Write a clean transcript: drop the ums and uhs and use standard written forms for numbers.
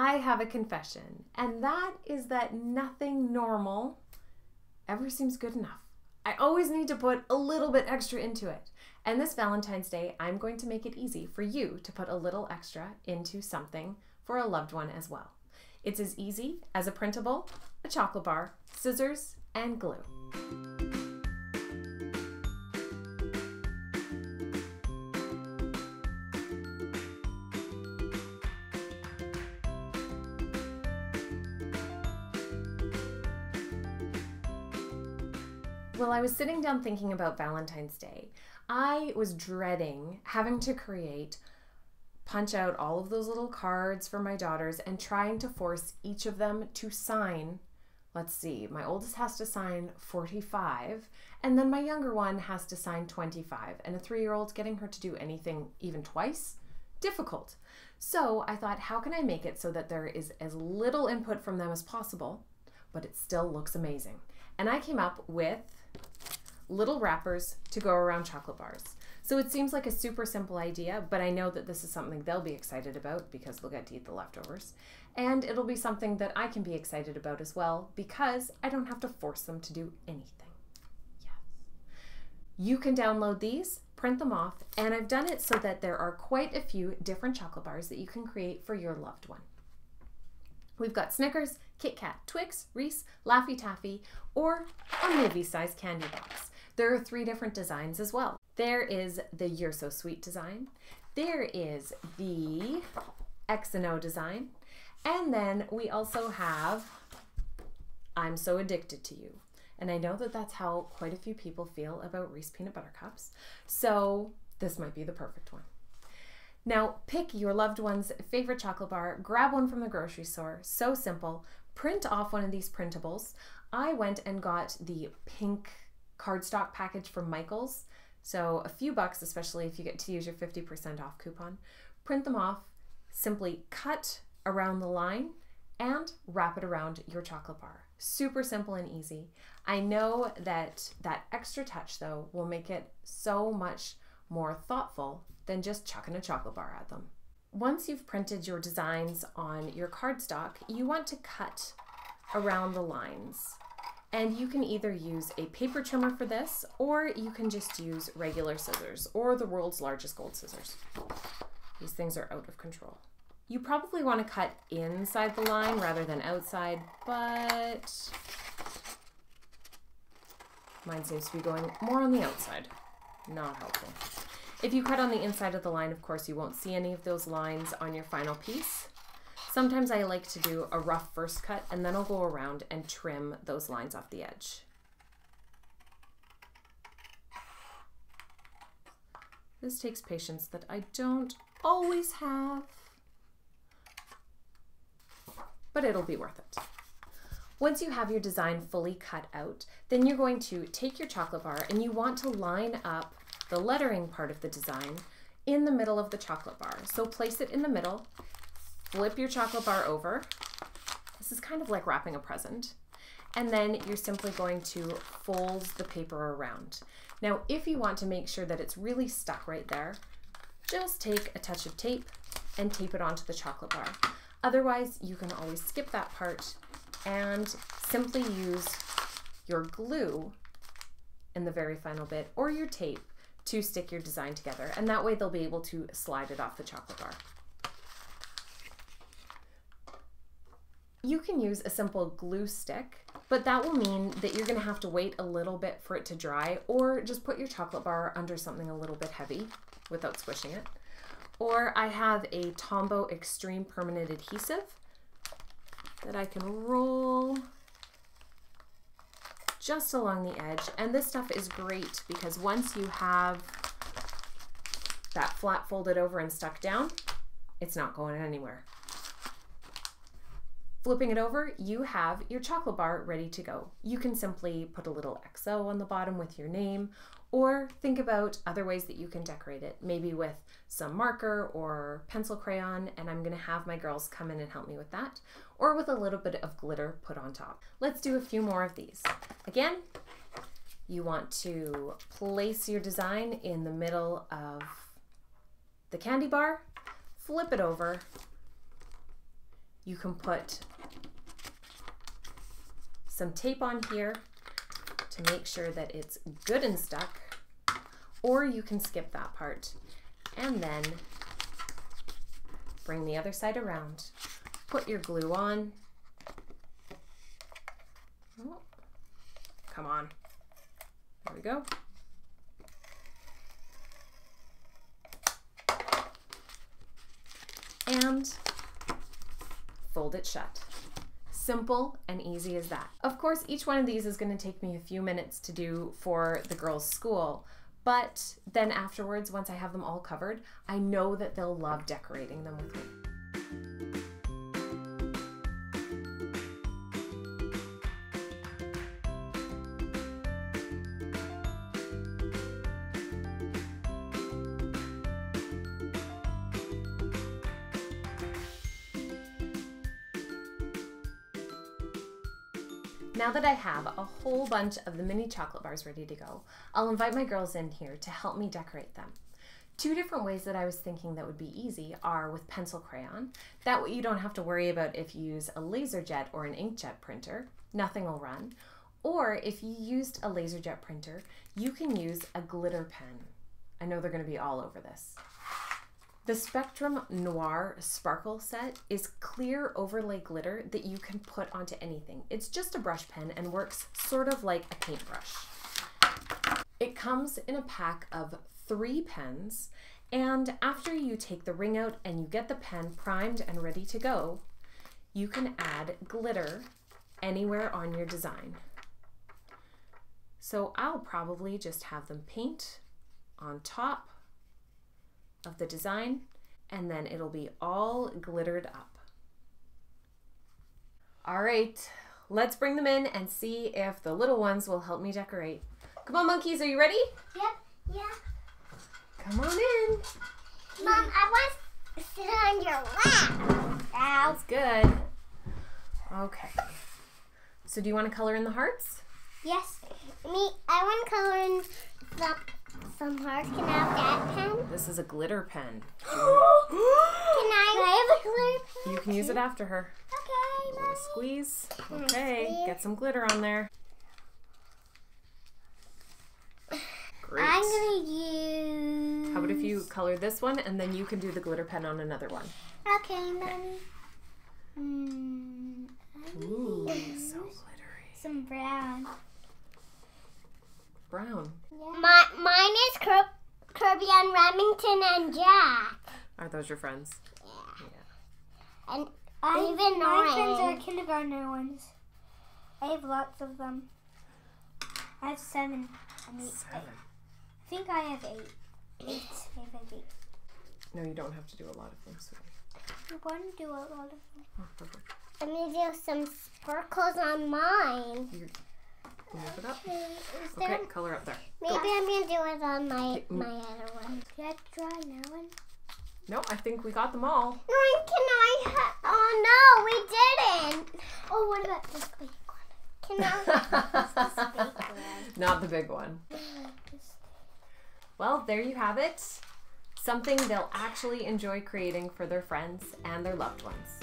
I have a confession, and that is that nothing normal ever seems good enough. I always need to put a little bit extra into it. And this Valentine's Day, I'm going to make it easy for you to put a little extra into something for a loved one as well. It's as easy as a printable, a chocolate bar, scissors, and glue. While I was sitting down thinking about Valentine's Day, I was dreading having to punch out all of those little cards for my daughters and trying to force each of them to sign. Let's see, my oldest has to sign 45, and then my younger one has to sign 25, and a 3-year-old, getting her to do anything even twice? Difficult. So I thought, how can I make it so that there is as little input from them as possible, but it still looks amazing? And I came up with little wrappers to go around chocolate bars. So it seems like a super simple idea, but I know that this is something they'll be excited about because they'll get to eat the leftovers. And it'll be something that I can be excited about as well because I don't have to force them to do anything. Yes. You can download these, print them off, and I've done it so that there are quite a few different chocolate bars that you can create for your loved one. We've got Snickers, Kit Kat, Twix, Reese, Laffy Taffy, or a movie-sized candy box. There are 3 different designs as well. There is the You're So Sweet design, there is the X and O design, and then we also have I'm So Addicted to You. And I know that that's how quite a few people feel about Reese peanut butter cups, so this might be the perfect one. Now, pick your loved one's favorite chocolate bar, grab one from the grocery store, so simple, print off one of these printables. I went and got the pink cardstock package from Michael's, so a few bucks, especially if you get to use your 50% off coupon. Print them off, simply cut around the line and wrap it around your chocolate bar. Super simple and easy. I know that that extra touch though will make it so much more thoughtful than just chucking a chocolate bar at them. Once you've printed your designs on your cardstock, you want to cut around the lines. And you can either use a paper trimmer for this, or you can just use regular scissors, or the world's largest gold scissors. These things are out of control. You probably want to cut inside the line rather than outside, but mine seems to be going more on the outside. Not helpful. If you cut on the inside of the line, of course, you won't see any of those lines on your final piece. Sometimes I like to do a rough first cut and then I'll go around and trim those lines off the edge. This takes patience that I don't always have, but it'll be worth it. Once you have your design fully cut out, then you're going to take your chocolate bar and you want to line up the lettering part of the design in the middle of the chocolate bar. So place it in the middle, flip your chocolate bar over. This is kind of like wrapping a present. And then you're simply going to fold the paper around. Now, if you want to make sure that it's really stuck right there, just take a touch of tape and tape it onto the chocolate bar. Otherwise, you can always skip that part and simply use your glue in the very final bit or your tape to stick your design together. And that way they'll be able to slide it off the chocolate bar. You can use a simple glue stick, but that will mean that you're going to have to wait a little bit for it to dry, or just put your chocolate bar under something a little bit heavy without squishing it. Or I have a Tombow Extreme Permanent Adhesive that I can roll just along the edge. And this stuff is great because once you have that flat folded over and stuck down, it's not going anywhere. Flipping it over, you have your chocolate bar ready to go. You can simply put a little XO on the bottom with your name, or think about other ways that you can decorate it, maybe with some marker or pencil crayon, and I'm gonna have my girls come in and help me with that, or with a little bit of glitter put on top. Let's do a few more of these. Again, you want to place your design in the middle of the candy bar, flip it over, you can put some tape on here to make sure that it's good and stuck, or you can skip that part and then bring the other side around. Put your glue on. Oh, come on. There we go. And fold it shut. Simple and easy as that. Of course, each one of these is going to take me a few minutes to do for the girls' school, but then afterwards, once I have them all covered, I know that they'll love decorating them with me. Now that I have a whole bunch of the mini chocolate bars ready to go, I'll invite my girls in here to help me decorate them. Two different ways that I was thinking that would be easy are with pencil crayon. That way you don't have to worry about if you use a LaserJet or an inkjet printer, nothing will run. Or if you used a LaserJet printer, you can use a glitter pen. I know they're going to be all over this. The Spectrum Noir Sparkle set is clear overlay glitter that you can put onto anything. It's just a brush pen and works sort of like a paintbrush. It comes in a pack of 3 pens, and after you take the ring out and you get the pen primed and ready to go, you can add glitter anywhere on your design. So I'll probably just have them paint on top of the design, and then it'll be all glittered up. All right, let's bring them in and see if the little ones will help me decorate. Come on, monkeys, are you ready? Yep, yeah. Come on in. Mom, I want to sit on your lap. That's good. Okay. So do you want to color in the hearts? Yes. I want to color in some hearts. Can I have that pen? This is a glitter pen. Can I have a glitter pen? You can use it after her. Okay, Mommy. Squeeze. Okay, get some glitter on there. Great. I'm going to use... How about if you color this one and then you can do the glitter pen on another one? Okay, Mommy. Ooh, so glittery. Some brown. Brown. Yeah. Mine is Kirby and Remington and Jack. Are those your friends? Yeah. And even my friends are kindergartner ones. I have lots of them. I have 7. I 7. I think I have 8. 8. I have 8. No, you don't have to do a lot of them, sweetie. I want to do a lot of them. Oh, perfect. I'm going to do some sparkles on mine. Move it up. Okay, color up there. Maybe I'm going to do it on my other one. Can I try that one? No, I think we got them all. Oh no, we didn't. Oh, what about this big one? Can I? This big one. Not the big one. Well, there you have it. Something they'll actually enjoy creating for their friends and their loved ones.